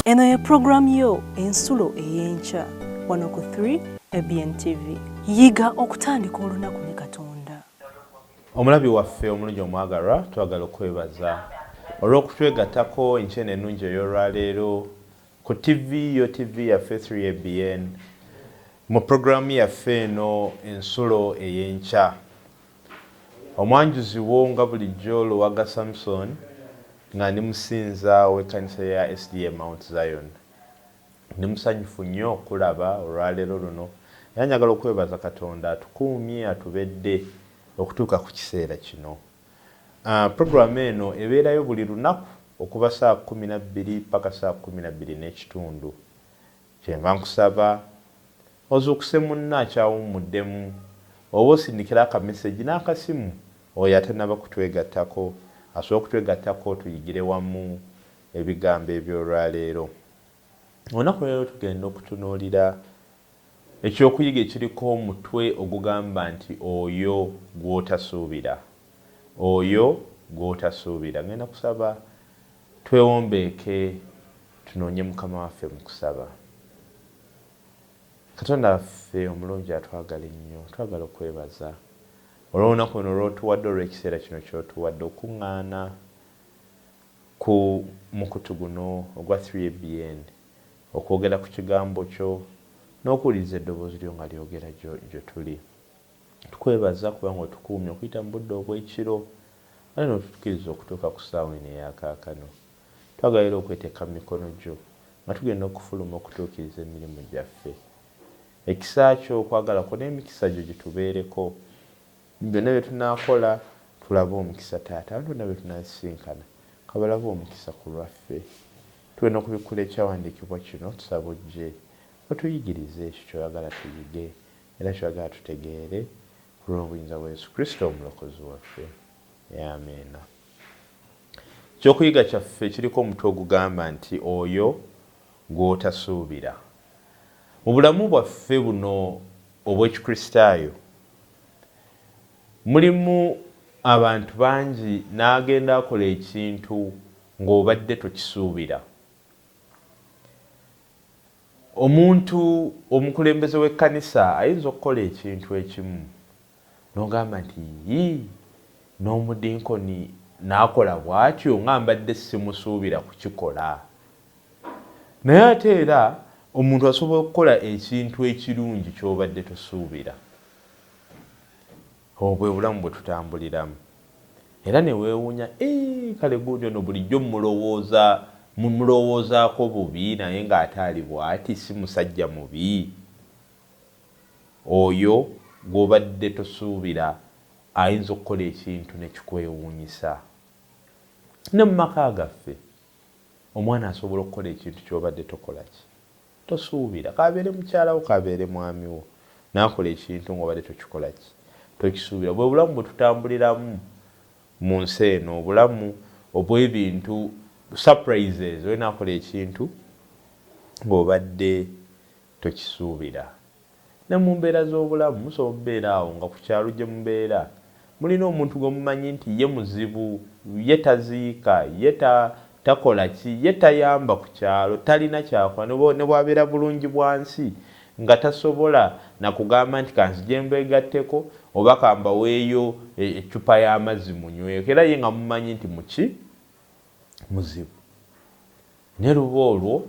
Eno ye program yo ensulo ey'enkya wano ku 3 ABN TV. Yiga okutandika olunaku ne Katonda. Omulabi waffe omulungi omwagalwa twagala okwebaza olw'okutwegattako enkya ennungi ey'olwaleero ku TV yaffe 3 ABN mu programu yaffe eno ensulo ey'enkya. Omwanjuzi wo nga bulijjo Luwaga Samson nga ndi musinza w'ekkanisa ya SDA Mount Zion. Ndi musanyufu nnyo okulaba olwaleero luno era njagala okwebaza Katonda atukuumye atubedde okutuuka ku kiseera kino. Programu eno ebeerayo buli lunaku okuva saa 12 paka saa 12 n'ekitundu. Kyenva nkusaba ozuukuse munno akyawumuddemu oba osindikira akameseji n'akasimu oyo atannaba kutwegattako asobola okutwegattako tuyigire wamu ebigambo eby'olwaleero. Olunaku leero tugenda okutunuulira ekyokuyiga ekiriko omutwe ogugamba nti oyo gw'otasuubira. Oyo gw'otasuubira. Ngenda kusaba twewombeeke tunoonye Mukama waffe mu kusaba. Katonda waffe omulungi atwagala ennyo, twagala okwebaza olw'olunaku luno lw'otuwadde olw'ekiseera kino ky'otuwadde okuŋŋaana ku mukutu guno ogwa 3 ABN okwogera ku kigambo kyo n'okuwuliriza eddoboozi lyo nga lyogera gye tuli. Tukwebaza kubanga otukuumye okuyita mu budde obw'ekiro ate n'otutukiriza okutuuka ku ssaawa eno eyakaakano. Twagala era okweteeka mu mikono gyo nga tugenda okufuluma okutuukiriza emirimu gyaffe. Ekisa kyo okwagala kwo n'emikisa gyo gitubeereko. Byonna bye tunaakola tulabe omukisa Taata, abantu bonna bye tunaasisinkana ka balabe omukisa ku lwaffe. Tulina okubikula ekyawandiikibwa kino tusaba ojje otuyigirize ekyo ky'oyagala tuyige era ky'oyagala tutegeere ku lw'obuyinza bwa Yesu Kristo omulokozi waffe. Amiina. Ekyokuyiga kyaffe kiriko omutwe ogugamba nti oyo gw'otasuubira. Mu bulamu bwaffe buno obw'ekikristaayo mulimu abantu bangi n'agenda akola ekintu ng'obadde tokisuubira. Omuntu omukulembeze w'ekkanisa ayinza okukola ekintu ekimu n'ogamba nti n'omudinkoni n'akola bw'atyo nga mbadde simusuubira kukikola. Naye ate era omuntu asobola okukola ekintu ekirungi ky'obadde tosuubira. Obwe bulamu bwe tutambuliramu. Era ne weewuunya kale gundi ono bulijjo mumulowoozaako bubi naye ng'ate ali bw'ati si musajja mubi. Oyo gw'obadde tosuubira ayinza okukola ekintu ne kikwewuunyisa. Ne mu maka gaffe omwana asobola okukola ekintu ky'obadde tokola ki tosuubira. Kabeere mukyala wo kabeere mwami wo n'akola ekintu ng'obadde tokikola ki tokisuubira. Bwe bulamu bwe tutambuliramu mu nsi eno, obulamu obw'ebintu surprises. We n'akola ekintu ng'obadde tokisuubira. Ne mu mbeera z'obulamu musobola okubeera awo nga ku kyalo gye mubeera mulina omuntu gwemumanyi nti ye muzibu, ye taziika, ye takola ki, ye tayamba ku kyalo, talina kyakola ne bwabeera bulungi bwansi nga tasobola nakugamba nti kanzije mbeegatteko oba kambaweeyo eccupa y'amazzi munyweko, era ye nga mumanyi nti muki muzibu. Ne luba olwo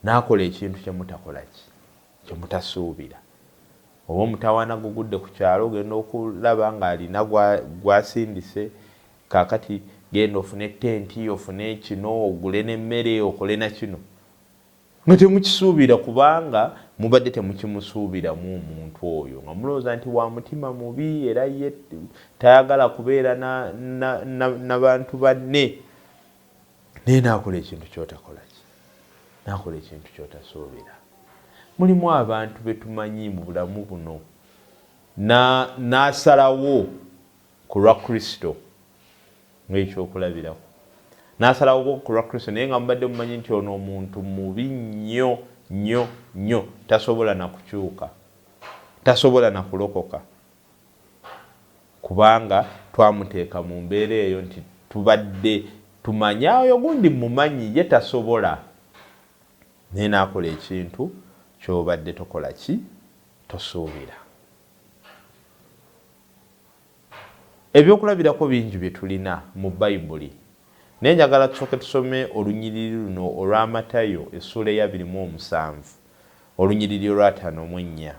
n'akola ekintu kyemutakola ki kyemutasuubira. Oba omutawaana gugudde ku kyalo ogenda okulaba ng'alina gwasindise, kaakati genda ofune tenti, ofune kino, ogule n'emmere, okole na kino. Nga temukisuubira kubanga mubadde temukimusuubiramu omuntu oyo. Nga mulowooza nti wa mutima mubi era ye tayagala kubeera na bantu banne. Naye n'akola ekintu ky'otakola ki? N'akola ekintu ky'otasuubira. Mulimu abantu betumanyi mu bulamu buno n'asalawo ku lwa Kristo ng'ekyokulabirako. N'asalawo ku lwa Kristo naye nga mubadde mumanyi nti ono omuntu mubi nnyo nnyo nnyo, tasobola na kukyuka, tasobola na kulokoka, kubanga twamuteeka mu mbeera eyo nti tubadde tumanya oyo gundi mumanyi ye tasobola. naye n'akola ekintu ky'obadde tokola ki tosuubira. Ebyokulabirako bingi bye tulina mu Bayibuli, naye njagala tusooke tusome olunyiriri luno olwa Matayo essula eya 27 olunyiriri olwa 54.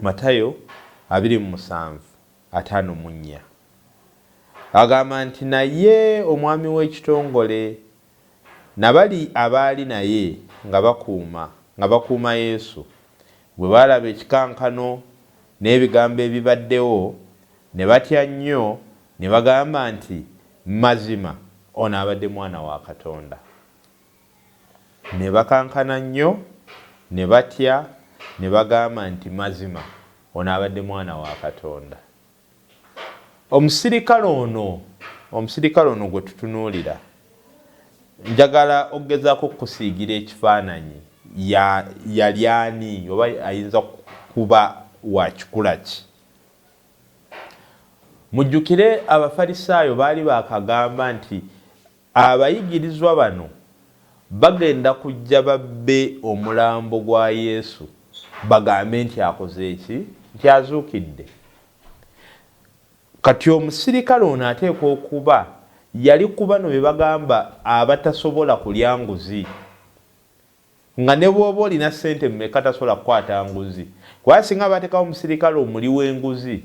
Matayo 27:54 agamba nti naye omwami w'ekitongole nabali abaali naye nga bakuuma Yesu bwe baalaba ekikankano n'ebigambo ebibaddewo ne batya nnyo ne bagamba nti mazima ono abadde mwana wa Katonda. Ne bakankana nnyo ne batya ne bagamba nti mazima ono abadde mwana wa Katonda. Omusirikale ono gwe tutunuulira, njagala okugezaako okusiigira ekifaananyi yali ani oba ayinza kuba wa kikula ki. Mujjukire Abafalisaayo baali bakagamba nti abayigirizwa bano bagenda kujja babbe omulambo gwa Yesu bagambe nti akoze eki, nti azuukidde. Kati omusirikale ono ateekwa okuba yali ku bano be bagamba abatasobola kulya nguzi, nga ne bw'oba olina ssente mmeka tasobola kukwata nguzi. Kuba singa bateekawo omusirikale omuli w'enguzi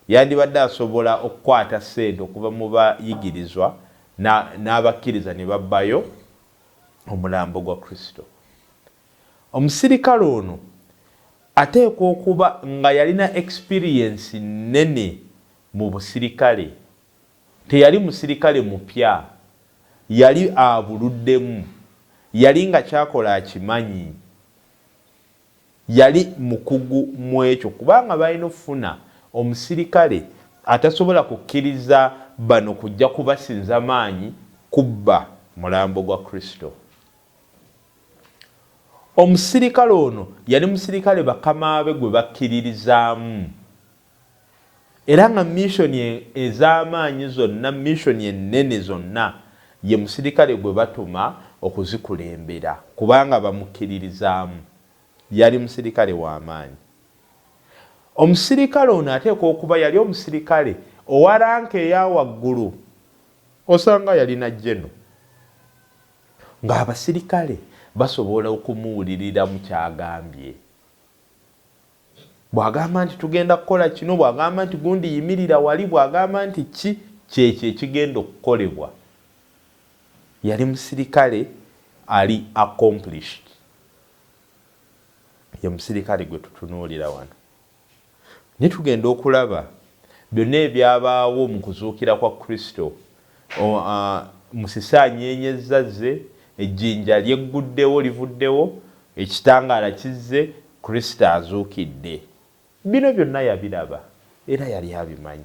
yandibadde asobola okukwata ssente okuva mu bayigirizwa n'abakkiriza ne babbayo omulambo gwa Kristo. Omusirikale ono ateekwa okuba nga yalina experience nnene mu busirikale. Teyali musirikale mupya, yali abuluddemu, yali nga kyakola akimanyi, yali mukugu mu ekyo, kubanga balina okufuna omusirikale atasobola kukkiriza bano kujja kubasinza maanyi kubba mulambo gwa Kristo. Omusirikale ono yali musirikale bakama be gwe bakkiririzaamu, era nga missoni ez'amaanyi zonna, missoni ennene zonna, ye musirikale gwe batuma okuzikulembera kubanga bamukkiririzaamu. Yali musirikale w'amaanyi. Omusirikale ono ateekwa okuba yali omusirikale owa ranka eya waggulu, osanga yalina jjeno, ng'abasirikale basobola okumuwulirira mu kyagambye. Bw'agamba nti tugenda kukola kino, bw'agamba nti gundi yimirira wali, bw'agamba nti kyekyo ekigenda okukolebwa. Yali musirikale ali accomplished. Ye musirikale gwe tutunuulira wano. Ne tugenda okulaba byonna ebyabaawo mu kuzuukira kwa Kristo. Musisaanyeenya ezzazze, ejjinja lyegguddewo livuddewo, ekitangaala kizze, Kristo azuukidde. Bino byonna yabiraba era yali abimanyi.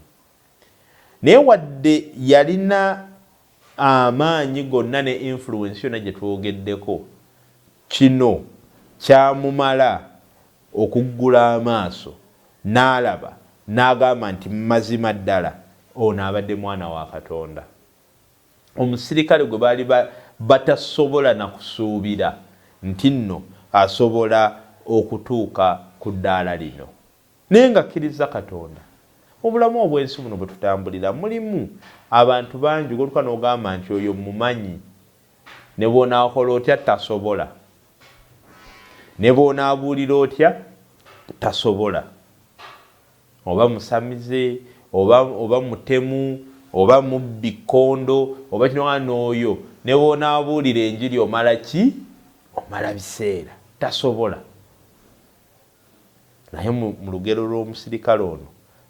Naye wadde yalina amaanyi gonna ne influence yonna gye twogeddeko, kino kyamumala okuggula amaaso n'alaba n'agamba nti mazima ddala ono abadde mwana wa Katonda. Omusirikale gwe baali batasobola na kusuubira nti nno asobola okutuuka ku ddaala lino. Naye nga akkiriza Katonda. Obulamu obw'ensi buno bwe tutambulira mulimu abantu bangi goluka n'ogamba nti oyo mumanyi, ne bw'onaakola otya tasobola, ne bw'onaabuulira otya tasobola. Oba musamize, oba mutemu, oba mubbi kkondo, oba kino n'oyo, ne bw'onaabuulira enjiri omala ki? Omala biseera, tasobola. Naye mu lugero lw'omusirikale ono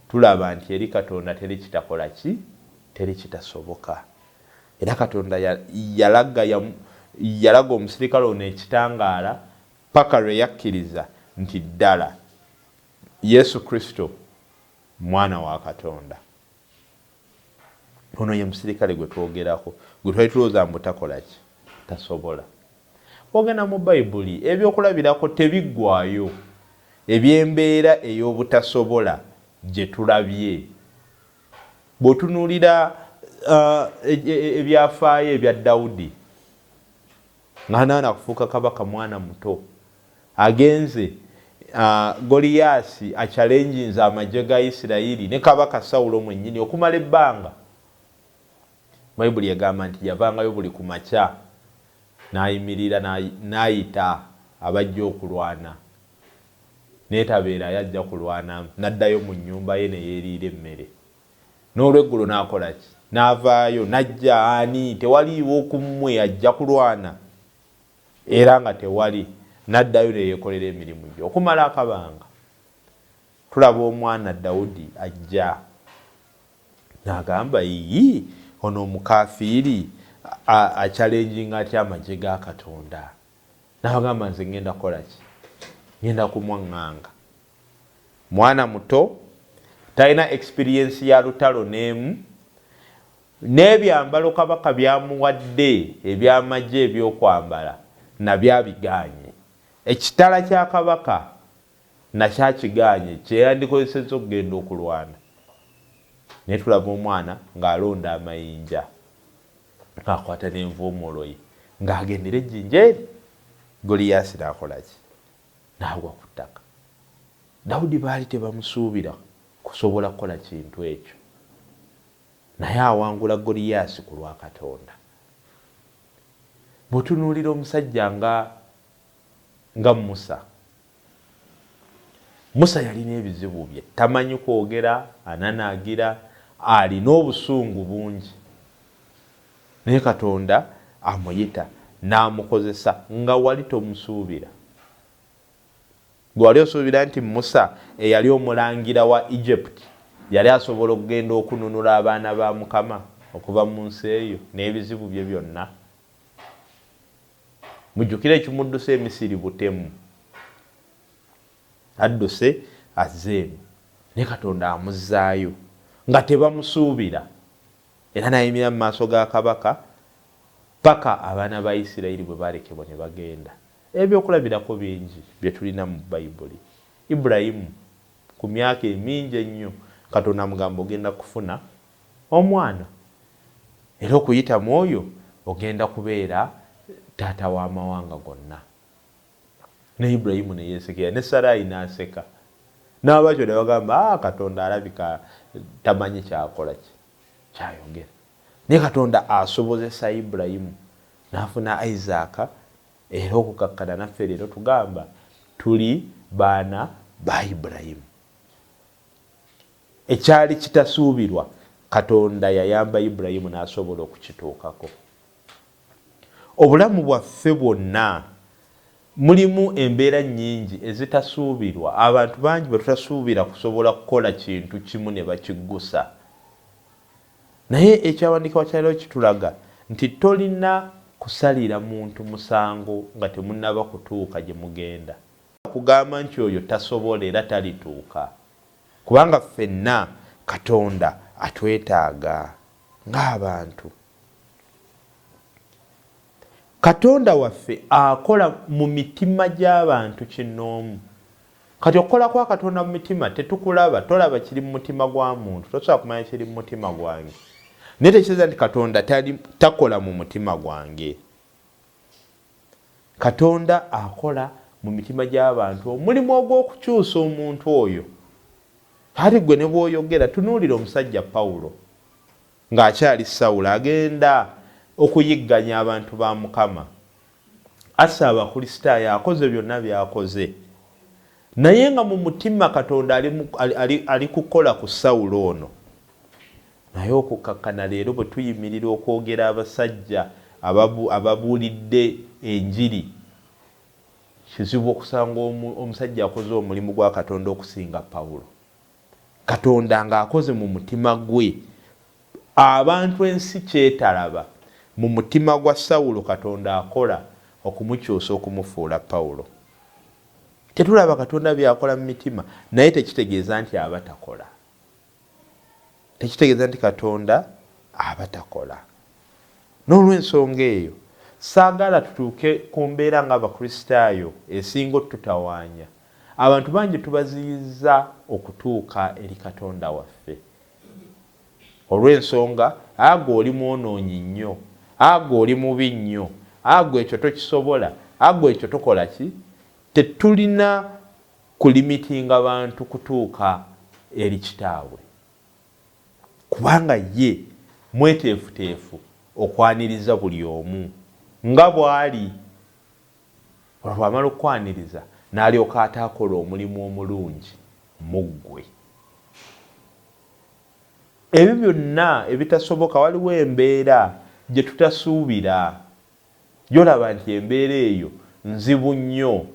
tulaba nti eri Katonda teri kitakola ki? Teri kitasoboka. Era Katonda yalaga omusirikale ono ekitangaala paka lwe yakkiriza nti ddala Yesu Kristo mwana wa Katonda. Ono ye musirikale gwe twogerako, gwe twali tulowooza mbu takola ki? Tasobola. Ogenda mu Bayibuli ebyokulabirako tebiggwaayo eby'embeera ey'obutasobola gye tulabye. Bw'otunuulira ebyafaayo ebya Dawudi, ngana kufuuka kabaka mwana muto agenze Goliyasi achallenginze amagye ga Isirayiri ne kabaka Sawulo mwennyini okumala ebbanga. Bayibuli egamba nti yavangayo buli ku makya n'ayimirira n'ayita abajja okulwana n'etabeera yajja kulwana n'addayo mu nnyumba ye ne yeeriira emmere. N'olweggulo n'akola ki? N'avaayo n'ajja ani tewaliiwo okummwe ajja kulwana era nga tewali, n'addayo ne yeekolera emirimu gye okumala akabanga. Tulaba omwana Dawudi ajja n'agamba yii ono omukafiiri achallenginga atya amagye ga Katonda. N'agamba nze ngenda kukola ki? Ngenda kumwaŋŋanga. Mwana muto talina experience ya lutalo n'emu, n'ebyambalo kabaka byamuwadde ebyamagye ebyokwambala nabyabiganye. Ekitala kya kabaka nakyakiganye kyeyandikozesezza okugenda okulwana. Naye tulaba omwana ng'alonda amayinja ng'akwata n'envuumuulo ye ng'agendera ejjinja eri. Goliyasi n'akola ki? N'agwa ku ttaka. Dawudi baali tebamusuubira kusobola kukola kintu ekyo, naye awangula Goliyasi ku lwa Katonda. Bw'otunuulira omusajja nga Musa yalina ebizibu bye, tamanyi kwogera, ananaagira, alina obusungu bungi. Naye Katonda amuyita n'amukozesa nga wali tomusuubira. Gwe wali osuubira nti Musa eyali omulangira wa Egypt yali asobola okugenda okununula abaana ba Mukama okuva mu nsi eyo n'ebizibu bye byonna. Mujjukire ekimudduse e Misiri butemu, adduse azzeemu, ne Katonda amuzzaayo nga tebamusuubira, era n'ayimirira mu maaso ga kabaka paka abaana ba Isirayiri bwe balekebwa ne bagenda. Ebyokulabirako bingi bye tulina mu Bayibuli. Ibulayimu ku myaka emingi ennyo Katonda amugamba ogenda kufuna omwana, era okuyita mu oyo ogenda kubeera taata w'amawanga gonna. Ne Ibulayimu ne yeesekera, ne Sarayi n'aseka, n'abakyo ne bagamba Katonda alabika tamanyi kyakola kyayogera. Naye Katonda asobozesa Ibulayimu n'afuna Isaaka, era okukakkana naffe leero tugamba tuli baana ba Ibulayimu. Ekyali kitasuubirwa Katonda yayamba Ibulayimu n'asobola okukituukako. Obulamu bwaffe bwonna mulimu embeera nnyingi ezitasuubirwa. Abantu bangi bwe tutasuubira kusobola kukola kintu kimu ne bakiggusa. Naye ekyawandiikibwa kya leero kitulaga nti tolina kusalira muntu musango nga temunnaba kutuuka gye mugenda. Kugamba nti oyo tasobola era talituuka, kubanga ffenna Katonda atwetaaga ng'abantu. Katonda waffe akola mu mitima gy'abantu kinnoomu. Kati okukola kwa Katonda mu mitima tetukulaba, tolaba kiri mu mutima gwa muntu, tosobola kumanya kiri mu mutima gwange. Naye tekitegeeza nti Katonda takola mu mutima gwange. Katonda akola mu mitima gy'abantu omulimu ogw'okukyusa omuntu oyo. Kati gwe ne bw'oyogera, tunuulira omusajja Pawulo ng'akyali Sawulo agenda okuyigganya abantu ba Mukama. Assa Abakristaayo, akoze byonna by'akoze, naye nga mu mutima Katonda ali kukola ku Sawulo ono. Naye okukakkana leero bwe tuyimirira okwogera abasajja ababuulidde enjiri, kizibu okusanga omusajja akoze omulimu gwa Katonda okusinga Pawulo. Katonda ng'akoze mu mutima gwe, abantu ensi kyetalaba, mu mutima gwa Sawulo Katonda akola okumukyusa okumufuula Pawulo. Tetulaba Katonda byakola mu mitima, naye tekitegeeza nti aba takola. Tekitegeeza nti Katonda aba takola. N'olw'ensonga eyo saagala tutuuke ku mbeera ng'Abakristaayo esinga otutawaanya. Abantu bangi tubaziyiza okutuuka eri Katonda waffe. Olw'ensonga, aga oli mwonoonyi nnyo, aga oli mubi nnyo, agwe ekyo tokisobola, agwe ekyo tokola ki. Tetulina kulimitinga bantu kutuuka eri kitaawe, kubanga ye mweteefuteefu okwaniriza buli omu nga bw'ali. Bw'amala okwaniriza n'alyoka ataakola omulimu omulungi mu ggwe. Ebyo byonna ebitasoboka, waliwo embeera gye tutasuubira, gy'olaba nti embeera eyo nzibu nnyo.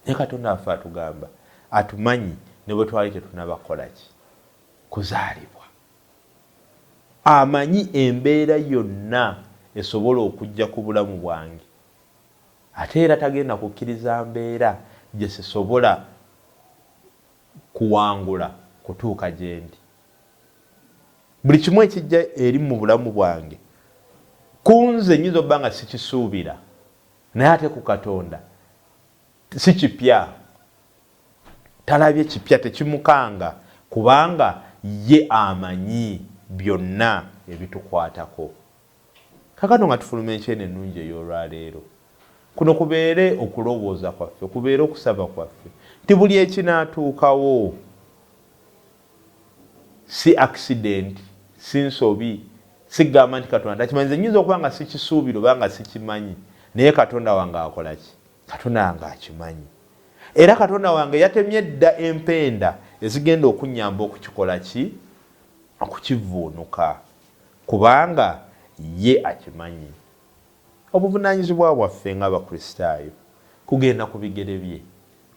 Naye Katonda waffe atugamba atumanyi ne bwe twali tetunabakola ki, kuzaalibwa. Amanyi embeera yonna esobola okujja ku bulamu bwange, ate era tagenda kukkiriza mbeera gye sisobola kuwangula kutuuka gye ndi. Buli kimu ekijja eri mu bulamu bwange kunze nyiza obba nga sikisuubira, naye ate ku Katonda si kipya. Talabye kipya, tekimukanga, kubanga ye amanyi byonna ebitukwatako. Kakano nga tufuluma enkyene ennungi ey'olwaleero, kuno kubeere okulowooza kwaffe, kubeere okusaba kwaffe, ti buli ekinaatuukawo si accident, si nsobi, sigamba nti Katonda takimanyi. Nze nnyinza okuba nga sikisuubira oba nga sikimanyi, naye Katonda wange akola ki? Katonda wange akimanyi. Era Katonda wange yatemye dda empenda ezigenda okunnyamba okukikola ki? Okukivuunuka, kubanga ye akimanyi. Obuvunaanyizibwa bwaffe ng'Abakristaayo kugenda ku bigere bye,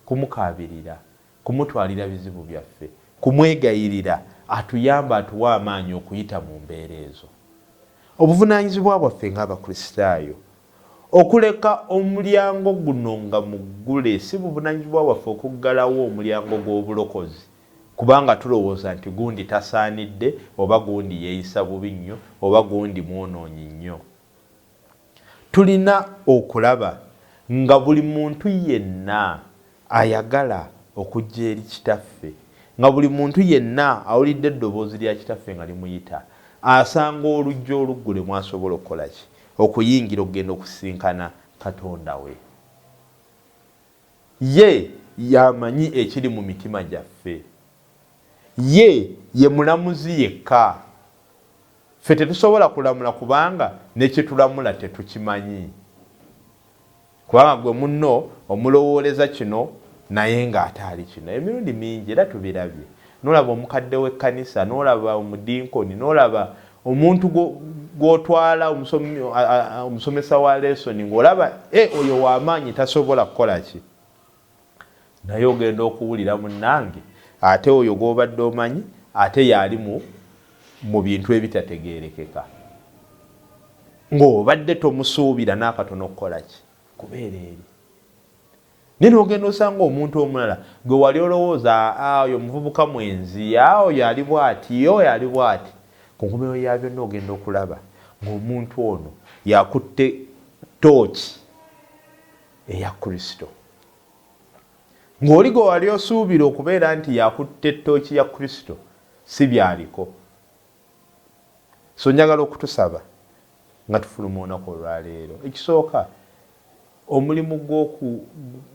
kumukaabirira, kumutwalira bizibu byaffe, kumwegayirira atuyamba, atuwa amaanyi okuyita mu mbeera ezo. Obuvunaanyizibwa bwaffe ng'Abakristaayo okuleka omulyango guno nga muggule. Si buvunaanyizibwa bwaffe okuggalawo omulyango gw'obulokozi kubanga tulowooza nti gundi tasaanidde, oba gundi yeeyisa bubi nnyo, oba gundi mwonoonyi nnyo. Tulina okulaba nga buli muntu yenna ayagala okujja eri kitaffe, nga buli muntu yenna awulidde eddoboozi lya kitaffe nga limuyita, asanga olujja oluggule mwasobola okukola ki? Okuyingira okugenda okusisinkana Katonda we. Ye yamanyi ekiri mu mitima gyaffe, ye mulamuzi yekka. Ffe tetusobola kulamula kubanga nekitulamula tetukimanyi, kubanga gwe munno omulowooleza kino naye ng'ate ali kino. Emirundi mingi era tubirabye, n'olaba omukadde w'ekkanisa, n'olaba omudinkoni, n'olaba omuntu gw'otwala omusomesa wa lesoni, ng'olaba oyo w'amaanyi tasobola kukola ki, naye ogenda okuwulira munnange ate oyo gw'obadde omanyi ate yali mu bintu ebitategeerekeka, ng'obadde tomusuubira n'akatono okukola ki? Kubeera eri. Naye n'ogenda osanga omuntu omulala gwe wali olowooza oyo muvubuka mwenzi, oyo ali bw'ati, oyo ali bw'ati, ku nkomerero ya byonna ogenda okulaba ng'omuntu ono yakutte tooki eya Kristo. Ng'oli gwe wali osuubira okubeera nti yakutte ettooki ya Kristo si byaliko. So njagala okutusaba nga tufuluma olunaku olwaleero. Ekisooka, omulimu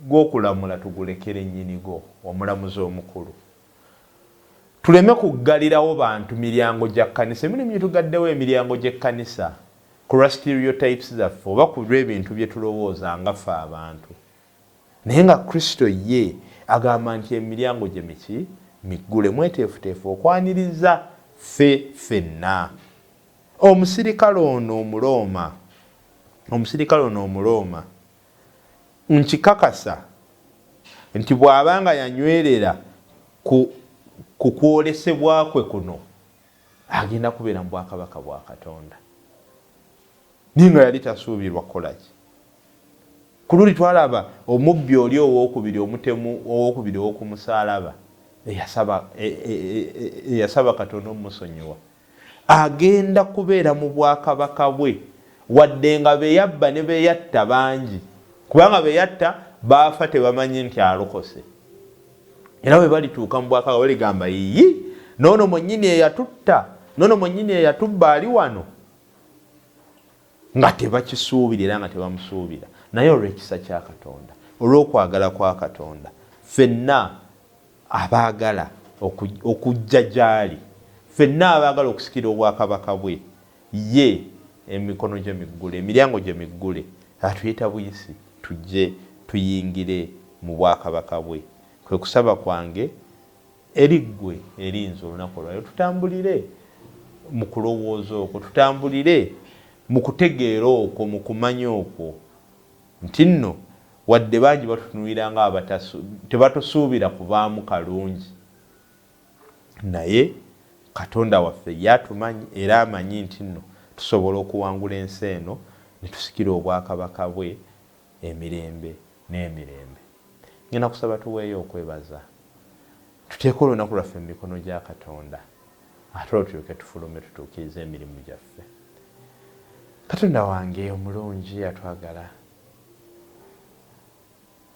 gw'okulamula tugulekere nnyinigo, omulamuzi omukulu. Tuleme kuggalirawo bantu miryango gya kkanisa. Emirimu gye tugaddewo emiryango gy'ekkanisa ku stereotypes zaffe oba ku lw'ebintu bye tulowooza nga ffe abantu. Naye nga Kristo ye agamba nti emiryango gye miki miggule, mweteefuteefu okwaniriza ffe ffenna. Omusirikale ono Omulooma nkikakasa nti bw'abanga yanywerera ku kwolesebwa kwe kuno agenda kubeera mu bwakabaka bwa Katonda. Naye nga yali tasuubirwa kukola ki? Ku luli twalaba omubbi oli owookubiri, omutemu owookubiri ow'okumusaalaba eyasaba Katonda omusonyiwa, agenda kubeera mu bwakabaka bwe, wadde nga beyabba ne beyatta bangi, kubanga beyatta baafa tebamanyi nti alokose. Era bwe balituuka mu bwakabaka baligamba yiyi, noono mwennyini eyatutta, noono mwennyini eyatubba ali wano. nga tebakisuubira era nga tebamusuubira, naye olw'ekisa kya Katonda, olw'okwagala kwa Katonda, ffenna abaagala okujja gy'ali, ffenna abaagala okusikira obwakabaka bwe, ye emikono gye miggule, emiryango gye miggule, atuyita buyisi tujje tuyingire mu bwakabaka bwe. Kwe kusaba kwange eri ggwe erinza olunaku olwaleero, tutambulire mu kulowooza okwo, tutambulire mu kutegeera okwo, mu kumanya okwo nti nno wadde bangi batutunuulira nga tebatusuubira kuvaamu kalungi, naye Katonda waffe yatumanyi era amanyi nti nno tusobola okuwangula ensi eno ne tusikira obwakabaka bwe emirembe n'emirembe. Ngenda kusaba tuweeyo okwebaza, tuteeke olunaku lwaffe mu mikono gya Katonda, ate olwo tulyoke tufulume tutuukirize emirimu gyaffe. Katonda wange omulungi atwagala,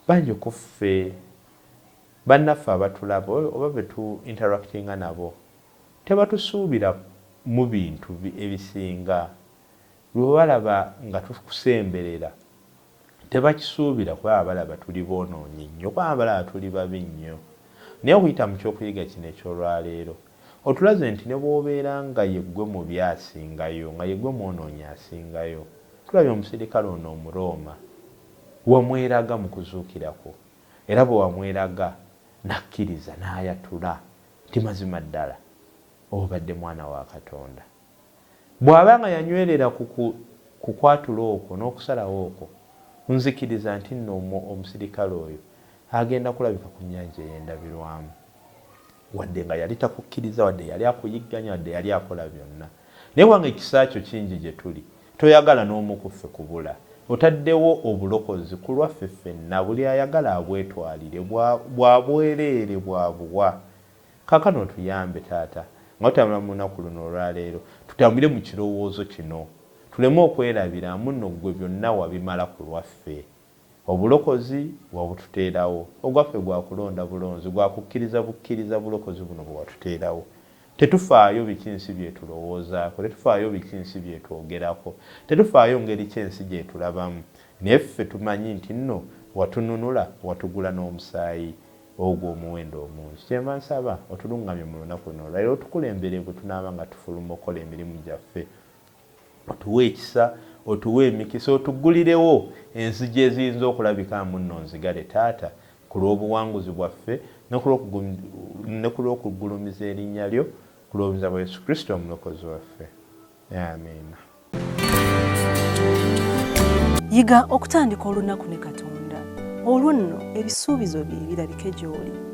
bangi kuffe bannaffe abatulaba oba betu interactinga nabo tebatusuubira mu bintu ebisinga. Lwe balaba nga tukusemberera tebakisuubira kuba balaba tuli boonoonyi nnyo, kuba balaba tuli babi nnyo. Naye okuyita mu kyokuyiga kino ekyolwaleero otulaze nti ne bw'obeera nga yeggwe mubi asingayo, nga yeggwe mwonoonyi asingayo. Tulabye omuserikale ono Omurooma wamweraga mu kuzuukirako, era bwe wamweraga n'akkiriza n'ayatula nti mazima ddala obadde mwana wa Katonda. Bw'aba nga yanywerera ku kwatula okwo n'okusalawo okwo, nzikiriza nti nno omusirikale oyo agenda kulabika ku nnyanja ey'endabirwamu, wadde nga yali takukkiriza, wadde yali akuyigganya, wadde yali akola byonna. Naye wange ekisa kyo kingi gye tuli, toyagala n'omu ku ffe kubula. Otaddewo obulokozi ku lwaffe ffenna, buli ayagala abwetwalire, bwa bwereere bwa buwa. Kaakano tuyambe Taata, nga tutambula mu lunaku luno olwaleero, tutambule mu kirowoozo kino, tuleme okwerabira muno ggwe byonna wabimala ku lwaffe. Obulokozi wabututeerawo, ogwaffe gwa kulonda bulonzi, gwa kukkiriza bukkiriza bulokozi buno bwe watuteerawo. Tetufaayo biki nsi byetulowoozaako, tetufaayo biki nsi byetwogerako, tetufaayo ngeri ki ensi gyetulabamu. Naye ffe tumanyi nti nno watununula, watugula n'omusaayi ogwo omuwendo omungi. Kyemba nsaba otulungamye mu lunaku luno olwaleero, otukulembere bwe tunaaba nga tufuluma okukola emirimu gyaffe. Otuwe ekisa, otuwe emikisa, otugulirewo enzigi eziyinza okulabika muno nzigale Taata, ku lw'obuwanguzi bwaffe ne ku lw'okugulumiza erinnya lyo, ku lw'obuyinza bwa Yesu Kristo omulokozi waffe. Amiina. Yiga okutandika olunaku ne Katonda, olwo nno ebisuubizo bye birabike gy'oli.